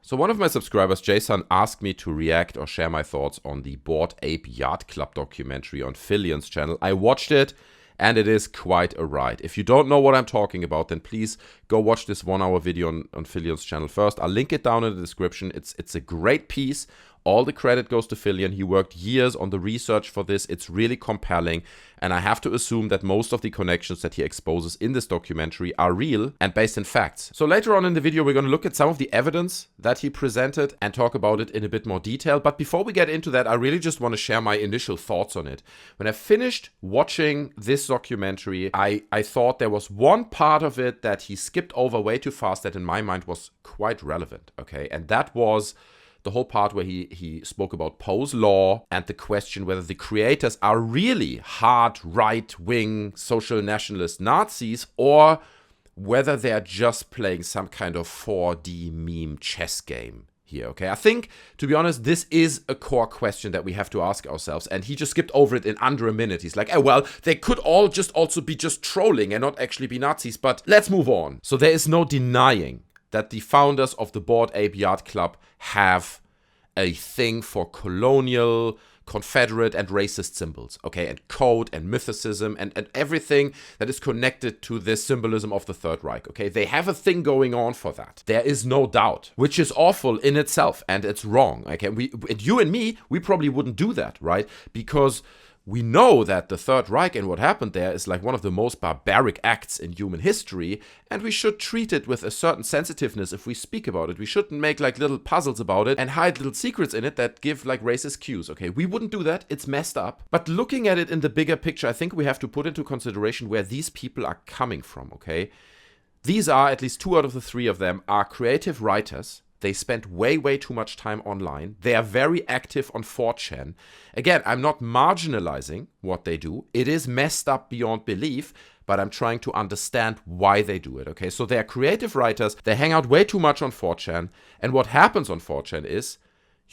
So one of my subscribers, Jason, asked me to react or share my thoughts on the Bored Ape Yacht Club documentary on Philion's channel. I watched it, and it is quite a ride. If you don't know what I'm talking about, then please go watch this 1-hour video on Philion's channel first. I'll link it down in the description. It's a great piece. All the credit goes to Philion. He worked years on the research for this. It's really compelling. And I have to assume that most of the connections that he exposes in this documentary are real and based in facts. So later on in the video, we're going to look at some of the evidence that he presented and talk about it in a bit more detail. But before we get into that, I really just want to share my initial thoughts on it. When I finished watching this documentary, I thought there was one part of it that he skipped over way too fast that in my mind was quite relevant, okay? And that was the whole part where he spoke about Poe's law and the question whether the creators are really hard right-wing social nationalist Nazis or whether they're just playing some kind of 4D meme chess game here, okay? I think, to be honest, this is a core question that we have to ask ourselves, and he just skipped over it in under a minute. He's like, oh, well, they could all just also be just trolling and not actually be Nazis, but let's move on. So there is no denying that the founders of the Bored Ape Yacht Club have a thing for colonial, Confederate, and racist symbols, okay, and code and mythicism and everything that is connected to this symbolism of the Third Reich, okay? They have a thing going on for that. There is no doubt, which is awful in itself, and it's wrong, okay? You and me, we probably wouldn't do that, right? Because we know that the Third Reich and what happened there is like one of the most barbaric acts in human history, and we should treat it with a certain sensitiveness if we speak about it. We shouldn't make like little puzzles about it and hide little secrets in it that give like racist cues, okay? We wouldn't do that. It's messed up. But looking at it in the bigger picture, I think we have to put into consideration where these people are coming from, okay? These are, at least 2 out of the 3 of them, are creative writers. They spend way too much time online. They are very active on 4chan. Again, I'm not marginalizing what they do. It is messed up beyond belief, but I'm trying to understand why they do it, okay? So they are creative writers. They hang out way too much on 4chan. And what happens on 4chan is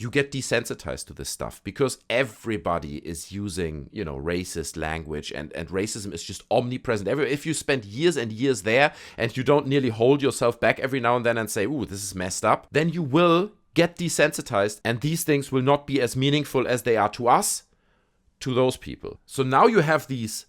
you get desensitized to this stuff because everybody is using, you know, racist language and racism is just omnipresent. If you spend years and years there and you don't nearly hold yourself back every now and then and say, ooh, this is messed up, then you will get desensitized and these things will not be as meaningful as they are to us, to those people. So now you have these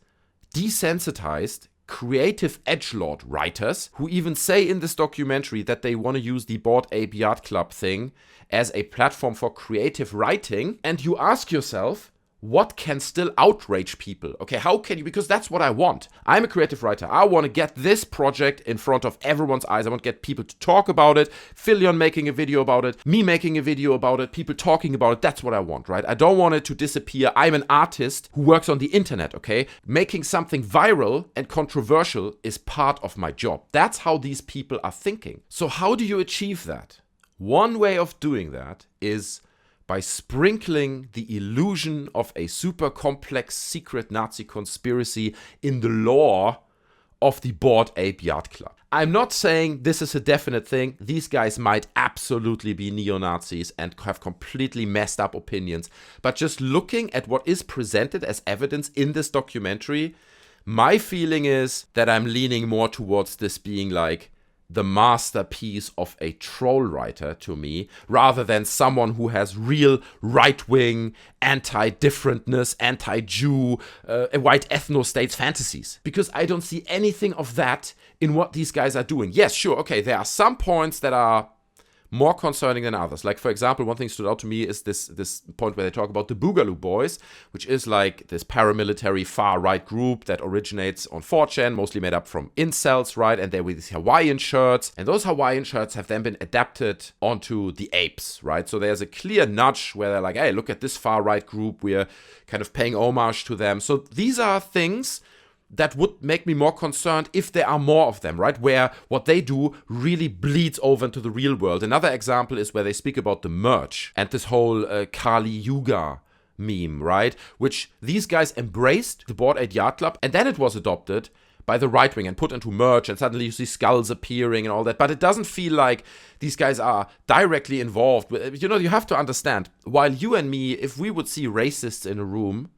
desensitized creative edgelord writers who even say in this documentary that they want to use the Bored Ape Yacht Club thing as a platform for creative writing, and you ask yourself, what can still outrage people? Okay, how can you, because that's what I want. I'm a creative writer. I want to get this project in front of everyone's eyes. I want to get people to talk about it, Philion making a video about it, me making a video about it, people talking about it. That's what I want, right? I don't want it to disappear. I'm an artist who works on the internet, okay? Making something viral and controversial is part of my job. That's how these people are thinking. So how do you achieve that? One way of doing that is by sprinkling the illusion of a super complex secret Nazi conspiracy in the lore of the Bored Ape Yacht Club. I'm not saying this is a definite thing. These guys might absolutely be neo-Nazis and have completely messed up opinions. But just looking at what is presented as evidence in this documentary, my feeling is that I'm leaning more towards this being like the masterpiece of a troll writer to me, rather than someone who has real right-wing, anti-differentness, anti-Jew, white ethno-states fantasies. Because I don't see anything of that in what these guys are doing. Yes, sure, okay, there are some points that are more concerning than others. Like, for example, one thing stood out to me is this point where they talk about the Boogaloo Boys, which is like this paramilitary far-right group that originates on 4chan, mostly made up from incels, right? And they wear these Hawaiian shirts. And those Hawaiian shirts have then been adapted onto the apes, right? So there's a clear nudge where they're like, hey, look at this far-right group. We're kind of paying homage to them. So these are things that would make me more concerned if there are more of them, right? Where what they do really bleeds over into the real world. Another example is where they speak about the merch and this whole Kali Yuga meme, right? Which these guys embraced, the Bored Ape Yacht Club, and then it was adopted by the right wing and put into merch, and suddenly you see skulls appearing and all that. But it doesn't feel like these guys are directly involved. You know, you have to understand, while you and me, if we would see racists in a room,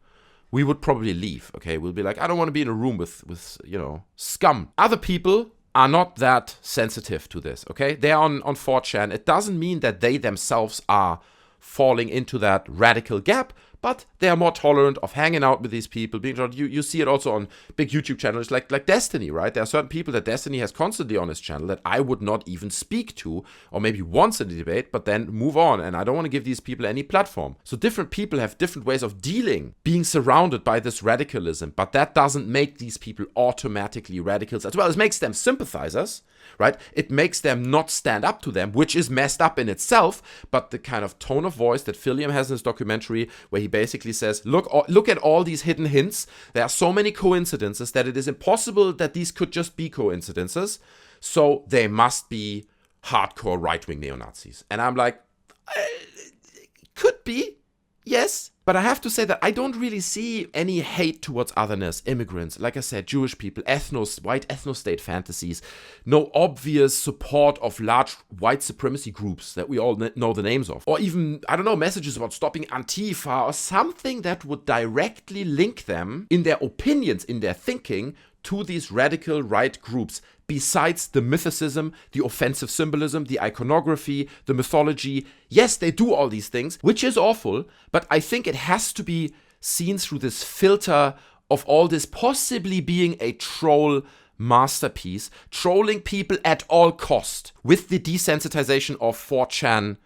we would probably leave, okay? We'll be like, I don't want to be in a room with you know, scum. Other people are not that sensitive to this, okay? They're on 4chan. It doesn't mean that they themselves are falling into that radical gap, but they are more tolerant of hanging out with these people, being you see it also on big YouTube channels like Destiny, right? There are certain people that Destiny has constantly on his channel that I would not even speak to, or maybe once in the debate, but then move on, and I don't want to give these people any platform. So different people have different ways of dealing, being surrounded by this radicalism, but that doesn't make these people automatically radicals as well. It makes them sympathizers, right? It makes them not stand up to them, which is messed up in itself, but the kind of tone of voice that Philion has in his documentary, where he basically says, look at all these hidden hints. There are so many coincidences that it is impossible that these could just be coincidences, so they must be hardcore right-wing neo-Nazis. And I'm like, could be, yes. But I have to say that I don't really see any hate towards otherness, immigrants, like I said, Jewish people, white ethno-state fantasies, no obvious support of large white supremacy groups that we all know the names of, or even, I don't know, messages about stopping Antifa or something that would directly link them in their opinions, in their thinking, to these radical right groups, besides the mythicism, the offensive symbolism, the iconography, the mythology. Yes, they do all these things, which is awful, but I think it has to be seen through this filter of all this possibly being a troll masterpiece, trolling people at all cost, with the desensitization of 4chan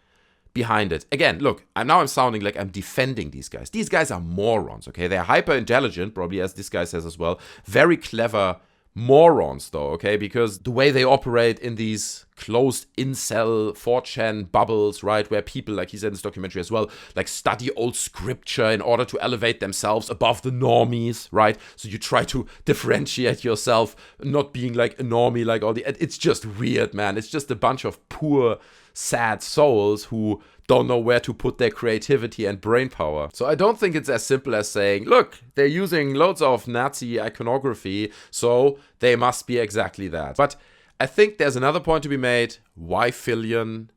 behind it. Again, look, I'm sounding like I'm defending these guys. These guys are morons, okay? They're hyper intelligent, probably, as this guy says as well. Very clever morons, though, okay? Because the way they operate in these closed incel 4chan bubbles, right, where people, like he said in this documentary as well, like study old scripture in order to elevate themselves above the normies, right? So you try to differentiate yourself, not being like a normie, like all the... It's just weird, man. It's just a bunch of poor, sad souls who don't know where to put their creativity and brain power. So I don't think it's as simple as saying, look, they're using loads of Nazi iconography, so they must be exactly that. But I think there's another point to be made, why Philion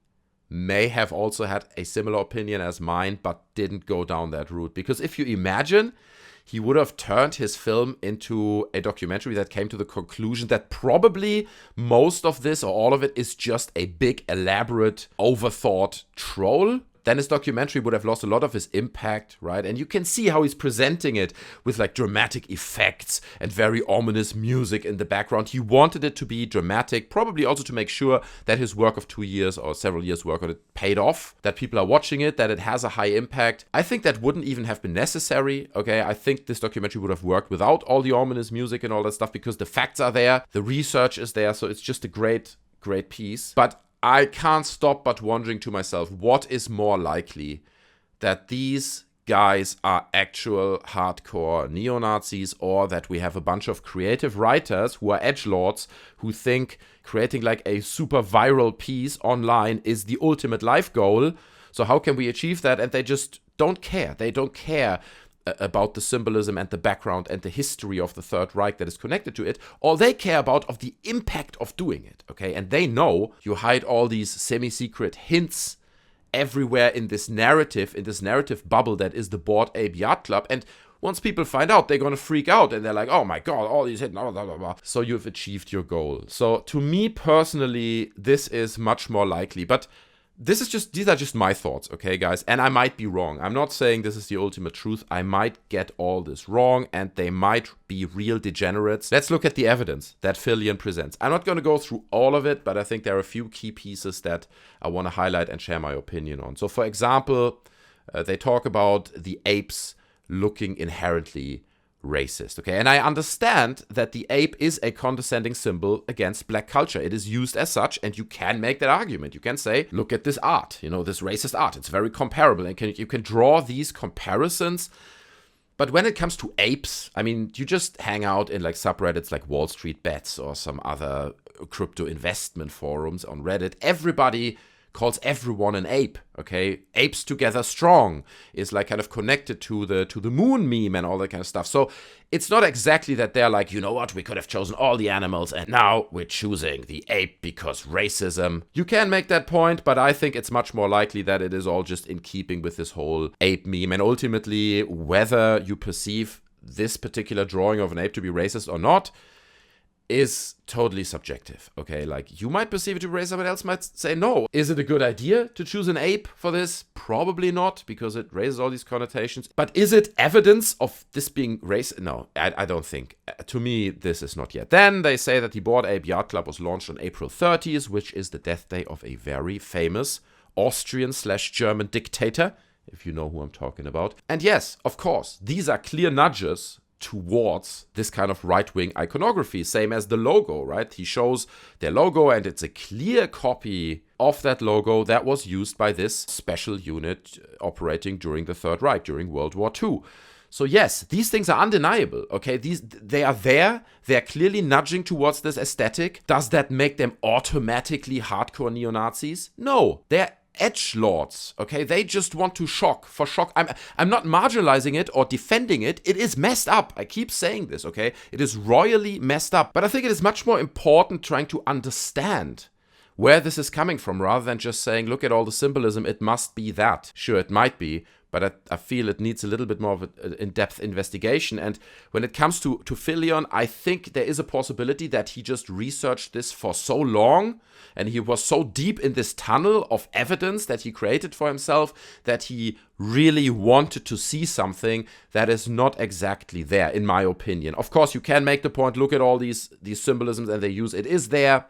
may have also had a similar opinion as mine, but didn't go down that route. Because if you imagine, he would have turned his film into a documentary that came to the conclusion that probably most of this or all of it is just a big, elaborate, overthought troll, then his documentary would have lost a lot of his impact, right? And you can see how he's presenting it with like dramatic effects and very ominous music in the background. He wanted it to be dramatic, probably also to make sure that his work of 2 years or several years' work on it paid off, that people are watching it, that it has a high impact. I think that wouldn't even have been necessary, okay? I think this documentary would have worked without all the ominous music and all that stuff, because the facts are there, the research is there, so it's just a great piece. But I can't stop but wondering to myself, what is more likely, that these guys are actual hardcore neo-Nazis, or that we have a bunch of creative writers who are edgelords who think creating like a super viral piece online is the ultimate life goal. So how can we achieve that? And they just don't care. They don't care about the symbolism and the background and the history of the Third Reich that is connected to it. All they care about of the impact of doing it, okay? And they know you hide all these semi-secret hints everywhere in this narrative bubble that is the Bored Ape Yacht Club. And once people find out, they're going to freak out and they're like, oh my god, all these hidden, blah, blah, blah, blah. So you've achieved your goal. So to me personally, this is much more likely. But these are just my thoughts, okay, guys? And I might be wrong. I'm not saying this is the ultimate truth. I might get all this wrong, and they might be real degenerates. Let's look at the evidence that Philion presents. I'm not going to go through all of it, but I think there are a few key pieces that I want to highlight and share my opinion on. So, for example, they talk about the apes looking inherently racist, okay? And I understand that the ape is a condescending symbol against black culture. It is used as such, and you can make that argument. You can say, look at this art, this racist art. It's very comparable, and you can draw these comparisons. But when it comes to apes, I mean, you just hang out in like subreddits like Wall Street Bets or some other crypto investment forums on Reddit. Everybody calls everyone an ape, okay? Apes together strong is like kind of connected to the moon meme and all that kind of stuff. So it's not exactly that they're like, you know what, we could have chosen all the animals and now we're choosing the ape because racism. You can make that point, but I think it's much more likely that it is all just in keeping with this whole ape meme. And ultimately, whether you perceive this particular drawing of an ape to be racist or not, is totally subjective, okay? Like, you might perceive it to be racist, someone else might say no. Is it a good idea to choose an ape for this? Probably not, because it raises all these connotations. But is it evidence of this being racist? No, I don't think. To me, this is not yet. Then they say that the Bored Ape Yacht Club was launched on April 30th, which is the death day of a very famous Austrian/German dictator, if you know who I'm talking about. And yes, of course, these are clear nudges towards this kind of right-wing iconography, same as the logo, right? He shows their logo, and it's a clear copy of that logo that was used by this special unit operating during the Third Reich, during World War II. So yes, these things are undeniable, okay? They are there. They're clearly nudging towards this aesthetic. Does that make them automatically hardcore neo-Nazis? No, they're edgelords, okay? They just want to shock for shock. I'm not marginalizing it or defending it. It is messed up. I keep saying this, okay? It is royally messed up. But I think it is much more important trying to understand where this is coming from, rather than just saying, look at all the symbolism, it must be that. Sure, it might be, but I feel it needs a little bit more of an in-depth investigation. And when it comes to Philion, I think there is a possibility that he just researched this for so long, and he was so deep in this tunnel of evidence that he created for himself, that he really wanted to see something that is not exactly there, in my opinion. Of course, you can make the point, look at all these symbolisms and they use, it is there.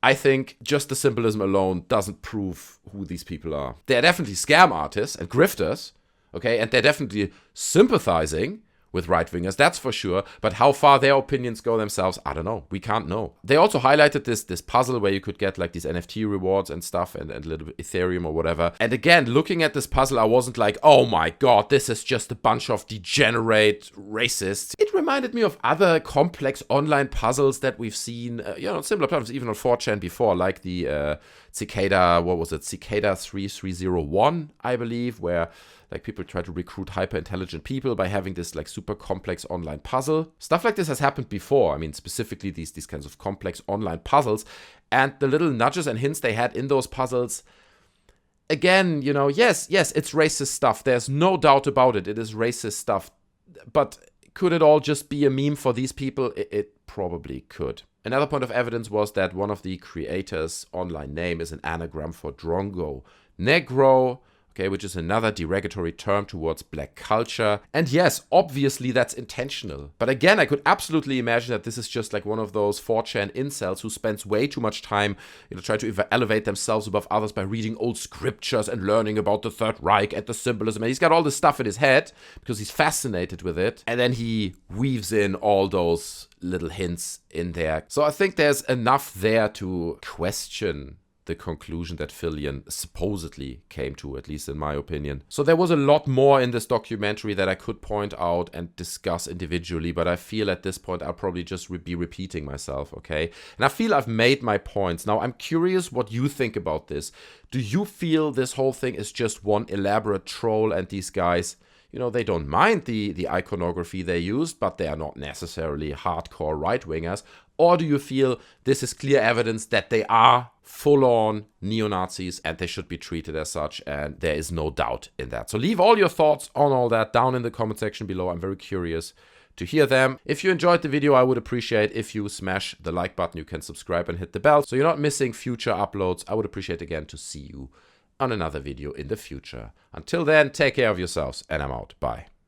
I think just the symbolism alone doesn't prove who these people are. They're definitely scam artists and grifters, okay? And they're definitely sympathizing with right-wingers, that's for sure. But how far their opinions go themselves, I don't know. We can't know. They also highlighted this puzzle where you could get like these NFT rewards and stuff, and a little bit Ethereum or whatever. And again, looking at this puzzle, I wasn't like, oh my god, this is just a bunch of degenerate racists. It reminded me of other complex online puzzles that we've seen, similar platforms, even on 4chan before, like the Cicada, Cicada 3301, I believe, where like people try to recruit hyper-intelligent people by having this like super complex online puzzle. Stuff like this has happened before. I mean, specifically these kinds of complex online puzzles, and the little nudges and hints they had in those puzzles. Again, yes, it's racist stuff. There's no doubt about it. It is racist stuff. But could it all just be a meme for these people? It probably could. Another point of evidence was that one of the creators' online name is an anagram for Drongo Negro, okay, which is another derogatory term towards black culture. And yes, obviously that's intentional. But again, I could absolutely imagine that this is just like one of those 4chan incels who spends way too much time, trying to elevate themselves above others by reading old scriptures and learning about the Third Reich and the symbolism. And he's got all this stuff in his head because he's fascinated with it. And then he weaves in all those little hints in there. So I think there's enough there to question the conclusion that Philion supposedly came to, at least in my opinion. So there was a lot more in this documentary that I could point out and discuss individually, but I feel at this point I'll probably just be repeating myself, okay? And I feel I've made my points. Now, I'm curious what you think about this. Do you feel this whole thing is just one elaborate troll, and these guys, they don't mind the iconography they used, but they are not necessarily hardcore right-wingers? Or do you feel this is clear evidence that they are full-on neo-Nazis and they should be treated as such, and there is no doubt in that? So leave all your thoughts on all that down in the comment section below. I'm very curious to hear them. If you enjoyed the video, I would appreciate if you smash the like button. You can subscribe and hit the bell so you're not missing future uploads. I would appreciate again to see you on another video in the future. Until then, take care of yourselves, and I'm out. Bye.